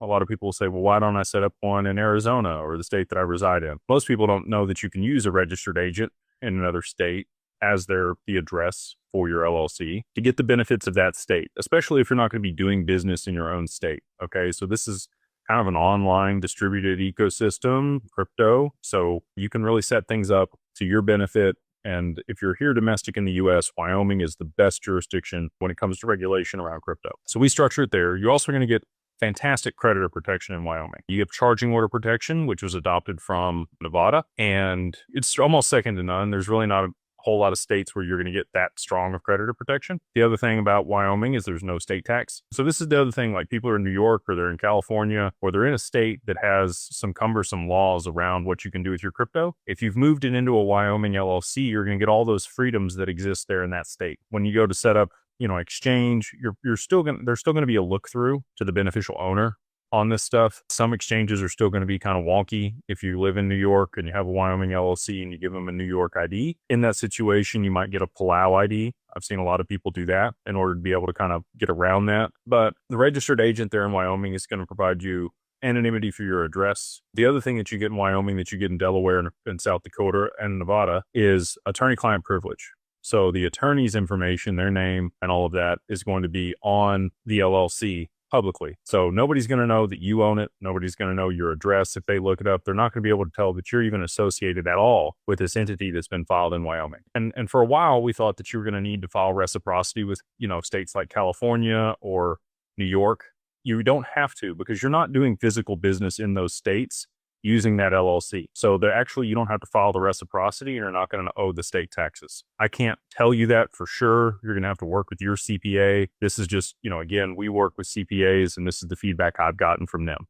A lot of people will say, well, why don't I set up one in Arizona or the state that I reside in? Most people don't know that you can use a registered agent in another state as the address for your LLC to get the benefits of that state, especially if you're not going to be doing business in your own state. Okay. So this is kind of an online distributed ecosystem, crypto. So you can really set things up to your benefit. And if you're here domestic in the US, Wyoming is the best jurisdiction when it comes to regulation around crypto. So we structure it there. You're also going to get fantastic creditor protection in Wyoming. You have charging order protection, which was adopted from Nevada, and it's almost second to none. There's really not a whole lot of states where you're going to get that strong of creditor protection. The other thing about Wyoming is there's no state tax. So this is the other thing, like people are in New York or they're in California or they're in a state that has some cumbersome laws around what you can do with your crypto. If you've moved it into a Wyoming LLC, you're going to get all those freedoms that exist there in that state. When you go to set up, exchange, there's still going to be a look through to the beneficial owner on this stuff. Some exchanges are still going to be kind of wonky. If you live in New York and you have a Wyoming LLC and you give them a New York ID, in that situation, you might get a Palau ID. I've seen a lot of people do that in order to be able to kind of get around that. But the registered agent there in Wyoming is going to provide you anonymity for your address. The other thing that you get in Wyoming that you get in Delaware and South Dakota and Nevada is attorney-client privilege. So the attorney's information, their name, and all of that is going to be on the LLC publicly. So nobody's going to know that you own it. Nobody's going to know your address. If they look it up, they're not going to be able to tell that you're even associated at all with this entity that's been filed in Wyoming. And for a while, we thought that you were going to need to file reciprocity with, states like California or New York. You don't have to because you're not doing physical business in those states using that LLC. So you don't have to file the reciprocity and you're not going to owe the state taxes. I can't tell you that for sure. You're going to have to work with your CPA. This is just, again, we work with CPAs and this is the feedback I've gotten from them.